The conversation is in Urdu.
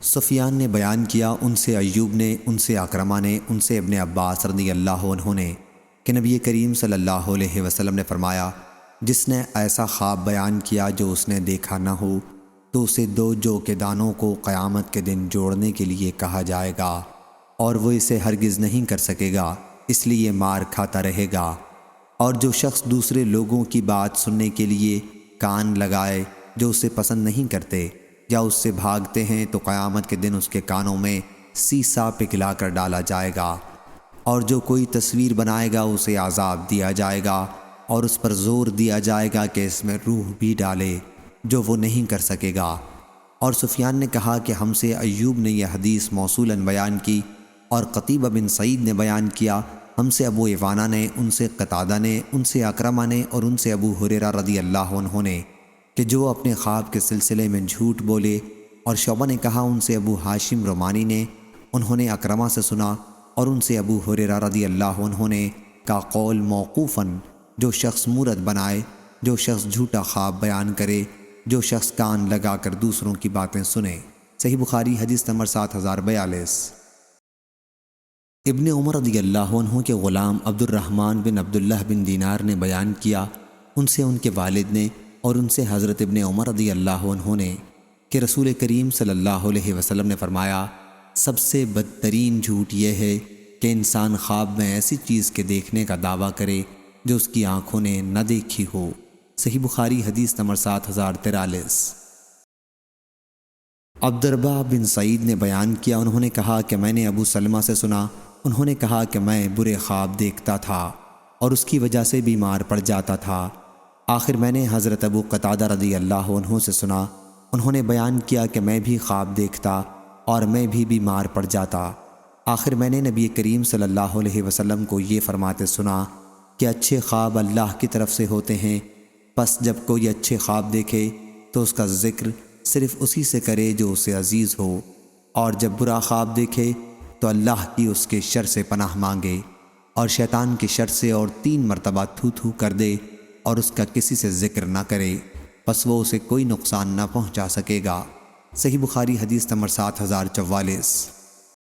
سفیان نے بیان کیا، ان سے ایوب نے، ان سے اکرمہ نے، ان سے ابن عباس رضی اللہ عنہ نے کہ نبی کریم صلی اللہ علیہ وسلم نے فرمایا، جس نے ایسا خواب بیان کیا جو اس نے دیکھا نہ ہو تو اسے دو جو کے دانوں کو قیامت کے دن جوڑنے کے لیے کہا جائے گا، اور وہ اسے ہرگز نہیں کر سکے گا، اس لیے مار کھاتا رہے گا۔ اور جو شخص دوسرے لوگوں کی بات سننے کے لیے کان لگائے جو اسے پسند نہیں کرتے یا اس سے بھاگتے ہیں، تو قیامت کے دن اس کے کانوں میں سیسا پگھلا کر ڈالا جائے گا۔ اور جو کوئی تصویر بنائے گا اسے عذاب دیا جائے گا، اور اس پر زور دیا جائے گا کہ اس میں روح بھی ڈالے، جو وہ نہیں کر سکے گا۔ اور سفیان نے کہا کہ ہم سے ایوب نے یہ حدیث موصولاً بیان کی، اور قتیبہ بن سعید نے بیان کیا، ہم سے ابو عوانہ نے، ان سے قتادہ نے، ان سے اکرمہ نے، اور ان سے ابو ہریرہ رضی اللہ عنہ نے کہ جو اپنے خواب کے سلسلے میں جھوٹ بولے۔ اور شعبہ نے کہا، ان سے ابو ہاشم رومانی نے، انہوں نے اکرمہ سے سنا، اور ان سے ابو ہریرہ رضی اللہ عنہ نے کا قول موقوفاً، جو شخص مورت بنائے، جو شخص جھوٹا خواب بیان کرے، جو شخص کان لگا کر دوسروں کی باتیں سنے۔ صحیح بخاری حدیث نمبر 7042۔ ابن عمر رضی اللہ عنہ کے غلام عبد الرحمن بن عبداللہ بن دینار نے بیان کیا، ان سے ان کے والد نے، اور ان سے حضرت ابن عمر رضی اللہ عنہ نے کہ رسول کریم صلی اللہ علیہ وسلم نے فرمایا، سب سے بدترین جھوٹ یہ ہے کہ انسان خواب میں ایسی چیز کے دیکھنے کا دعویٰ کرے جو اس کی آنکھوں نے نہ دیکھی ہو۔ صحیح بخاری حدیث نمبر 7043۔ عبدالربہ بن سعید نے بیان کیا، انہوں نے کہا کہ میں نے ابو سلمہ سے سنا، انہوں نے کہا کہ میں برے خواب دیکھتا تھا اور اس کی وجہ سے بیمار پڑ جاتا تھا۔ آخر میں نے حضرت ابو قتادہ رضی اللہ عنہ سے سنا، انہوں نے بیان کیا کہ میں بھی خواب دیکھتا اور میں بھی بیمار پڑ جاتا۔ آخر میں نے نبی کریم صلی اللہ علیہ وسلم کو یہ فرماتے سنا کہ اچھے خواب اللہ کی طرف سے ہوتے ہیں، پس جب کوئی اچھے خواب دیکھے تو اس کا ذکر صرف اسی سے کرے جو اسے عزیز ہو، اور جب برا خواب دیکھے تو اللہ کی اس کے شر سے پناہ مانگے، اور شیطان کی شر سے، اور 3 مرتبہ تھو تھو کر دے، اور اس کا کسی سے ذکر نہ کرے، پس وہ اسے کوئی نقصان نہ پہنچا سکے گا۔ صحیح بخاری حدیث نمبر 7044۔